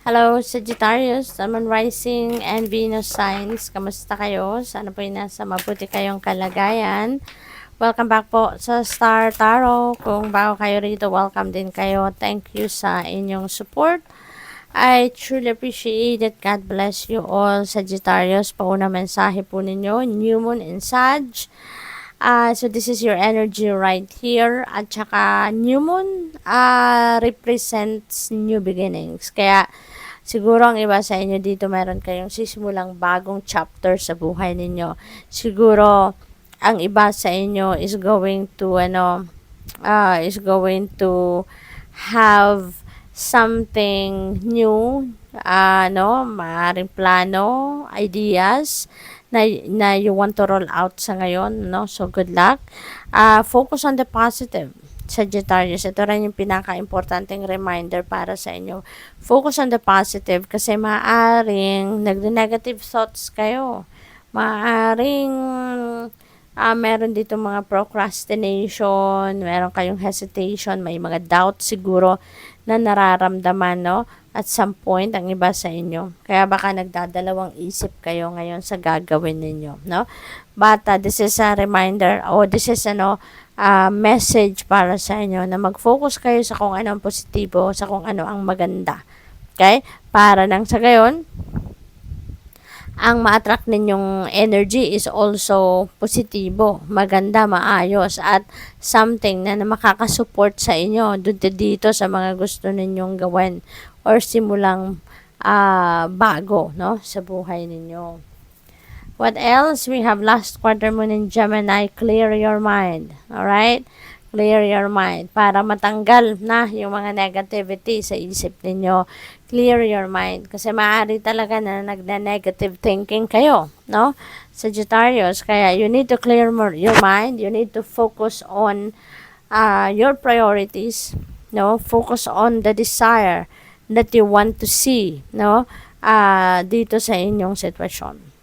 Hello, Sagittarius, Sun, Moon Rising, and Venus signs. Kamusta kayo? Sana po ay nasa mabuti kayong kalagayan. Welcome back po sa Star Tarot. Kung bago kayo rito, welcome din kayo. Thank you sa inyong support. I truly appreciate it. God bless you all, Sagittarius. Pauna mensahe po ninyo, New Moon in Sag. So this is your energy right here. At saka New Moon represents new beginnings. Kaya siguro ang iba sa inyo dito meron kayong sisimulang bagong chapter sa buhay ninyo. Siguro ang iba sa inyo is going to have something new, maaaring plano, ideas na you want to roll out sa ngayon, no? So good luck. Focus on the positive. Sagittarius, ito rin yung pinaka-importanting reminder para sa inyo. Focus on the positive kasi maaaring nag-negative thoughts kayo. Maaaring meron dito mga procrastination, meron kayong hesitation, may mga doubt siguro na nararamdaman, no? At some point, ang iba sa inyo. Kaya baka nagdadalawang isip kayo ngayon sa gagawin ninyo, no? But this is a reminder, this is message para sa inyo na mag-focus kayo sa kung ano ang positibo, sa kung ano ang maganda. Okay? Para nang sa gayon, ang ma-attract ninyong energy is also positibo, maganda, maayos, at something na makakasupport sa inyo dito sa mga gusto ninyong gawin or simulang bago, no, sa buhay ninyo. What else? We have last quarter moon in Gemini. Clear your mind. Alright? Clear your mind. Para matanggal na yung mga negativity sa isip ninyo. Clear your mind. Kasi maaari talaga na nagna-negative thinking kayo. No? Sagittarius. Kaya you need to clear your mind. You need to focus on your priorities. No? Focus on the desire that you want to see. No? Dito sa inyong sitwasyon.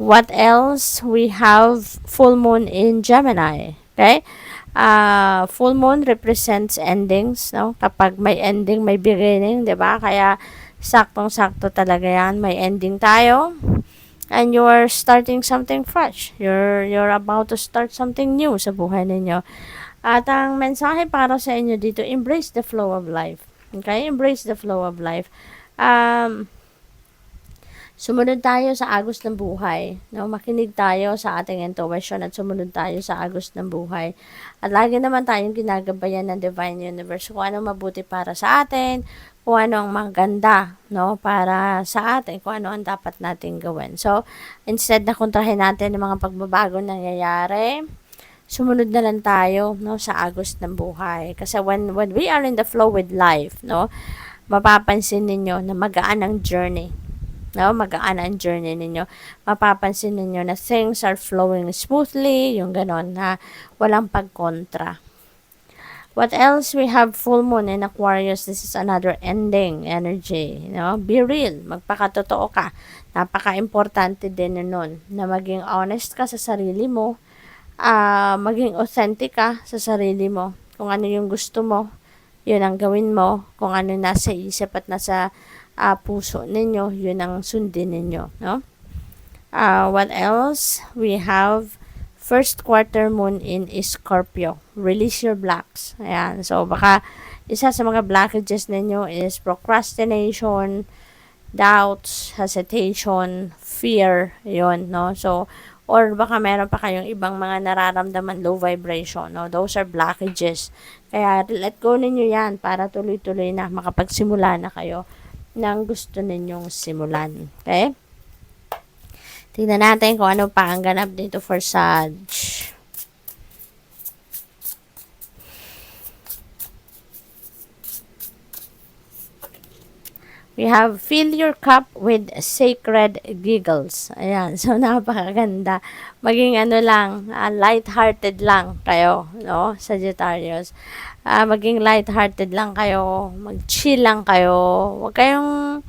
What else? We have full moon in Gemini. Okay? Full moon represents endings, no? Kapag may ending, may beginning, 'di ba? Kaya saktong-sakto talaga 'yan, may ending tayo. And you're starting something fresh. You're about to start something new sa buhay ninyo. At ang mensahe para sa inyo dito, embrace the flow of life. Okay? Embrace the flow of life. Sumunod tayo sa agos ng buhay. No? Makinig tayo sa ating intuition at sumunod tayo sa agos ng buhay. At lagi naman tayong ginagabayan ng Divine Universe kung ano mabuti para sa atin, kung ano ang maganda, no, para sa atin, kung ano ang dapat nating gawin. So, instead na kontrahin natin ng mga pagbabago nangyayari, sumunod na lang tayo, no, sa agos ng buhay. Kasi when we are in the flow with life, no, mapapansin ninyo na magaan ang journey. No, magaan ang journey ninyo. Mapapansin ninyo na things are flowing smoothly, yung ganon na walang pagkontra. What else? We have full moon in Aquarius. This is another ending energy. No? Be real. Magpakatotoo ka. Napaka-importante din nun na maging honest ka sa sarili mo. Maging authentic ka sa sarili mo. Kung ano yung gusto mo, yun ang gawin mo. Kung ano nasa isip at nasa puso ninyo, yun ang sundin ninyo, no? What else? We have first quarter moon in Scorpio. Release your blocks. Ayan. So, baka isa sa mga blockages ninyo is procrastination, doubts, hesitation, fear, yun, no? So, or baka meron pa kayong ibang mga nararamdaman low vibration, no? Those are blockages. Kaya, let go ninyo yan para tuloy-tuloy na makapagsimula na kayo ng gusto ninyong simulan. Okay? Tingnan natin kung ano pa ang ganap dito for Sag. We have fill your cup with sacred giggles. Ayan. So, napakaganda. Maging light-hearted lang kayo, no? Sagittarius. Maging light-hearted lang kayo. Mag-chill lang kayo. Huwag kayong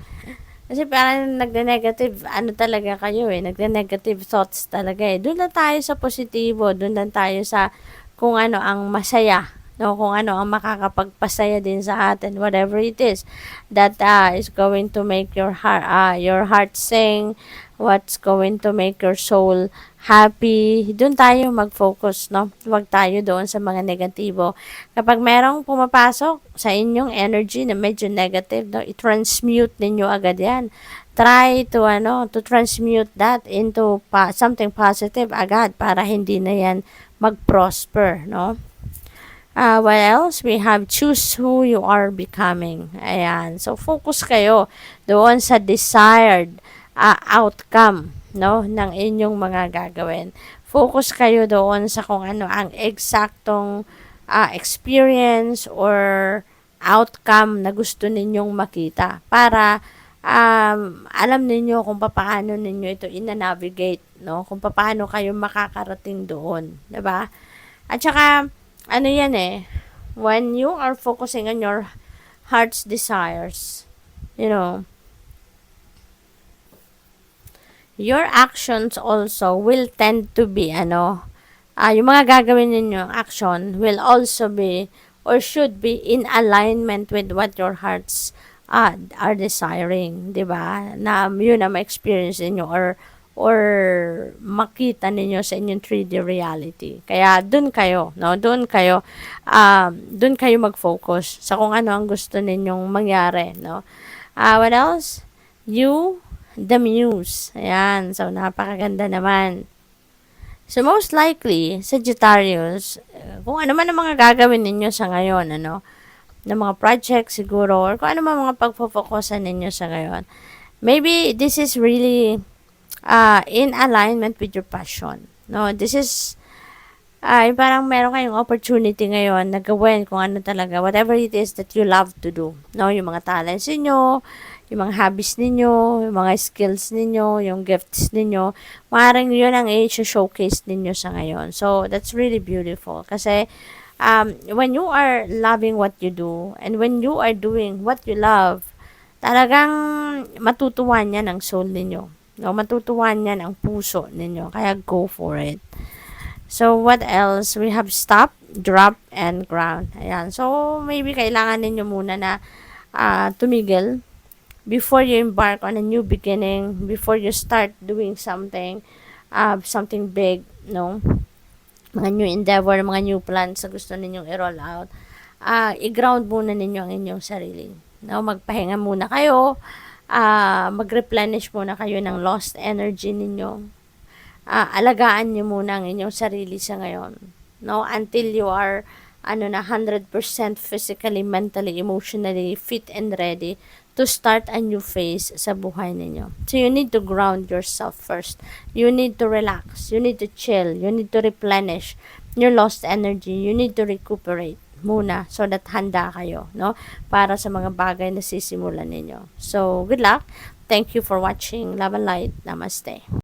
kasi parang nagde-negative, talaga kayo nagde-negative thoughts talaga Doon lang tayo sa positibo, doon lang tayo sa kung ano ang masaya, no, kung ano ang makakapagpasaya din sa atin, whatever it is that is going to make your heart sing, what's going to make your soul happy, doon tayo mag-focus, no? Huwag tayo doon sa mga negatibo. Kapag merong pumapasok sa inyong energy na medyo negative, no, i-transmute ninyo agad yan. Try to to transmute that into something positive agad para hindi na yan mag-prosper, no? What else? We have choose who you are becoming. Ayan. So, focus kayo doon sa desired outcome, no, ng inyong mga gagawin. Focus kayo doon sa kung ano ang eksaktong experience or outcome na gusto ninyong makita para alam ninyo kung paano ninyo ito ina-navigate, no? Kung paano kayo makakarating doon, 'di ba? At saka ano yan when you are focusing on your heart's desires, you know, your actions also will tend to be yung mga gagawin ninyo action will also be or should be in alignment with what your hearts are desiring, 'di ba? Na yun na ma-experience niyo or makita ninyo sa inyong 3D reality. Kaya doon kayo, no? Doon kayo mag-focus sa kung ano ang gusto ninyong mangyari, no? What else? You, the muse. Ayan, so napakaganda naman. So, most likely, Sagittarius, kung ano man ang mga gagawin ninyo sa ngayon, na mga project siguro, or kung ano man mga pagpo-focusan ninyo sa ngayon, maybe this is really in alignment with your passion. No, this is parang meron kayong opportunity ngayon na gawin kung ano talaga, whatever it is that you love to do. No, yung mga talents niyo, yung mga hobbies ninyo, yung mga skills ninyo, yung gifts ninyo, maaaring yun ang i-showcase ninyo sa ngayon. So, that's really beautiful. Kasi, when you are loving what you do, and when you are doing what you love, talagang matutuwan yan ang soul ninyo. No, matutuwan yan ang puso ninyo. Kaya go for it. So, what else? We have stop, drop, and ground. Ayan. So, maybe kailangan ninyo muna na tumigil before you embark on a new beginning, before you start doing something big, no? Mga new endeavor, mga new plans na gusto ninyong i-roll out. I-ground muna ninyo ang inyong sarili. No? Magpahinga muna kayo, mag-replenish muna kayo ng lost energy ninyo. Alagaan nyo muna ang inyong sarili sa ngayon, no, until you are 100% physically, mentally, emotionally fit and ready to start a new phase sa buhay ninyo. So you need to ground yourself first. You need to relax, you need to chill, you need to replenish your lost energy, you need to recuperate muna so that handa kayo, no, para sa mga bagay na sisimulan ninyo. So good luck. Thank you for watching. Love and light. Namaste.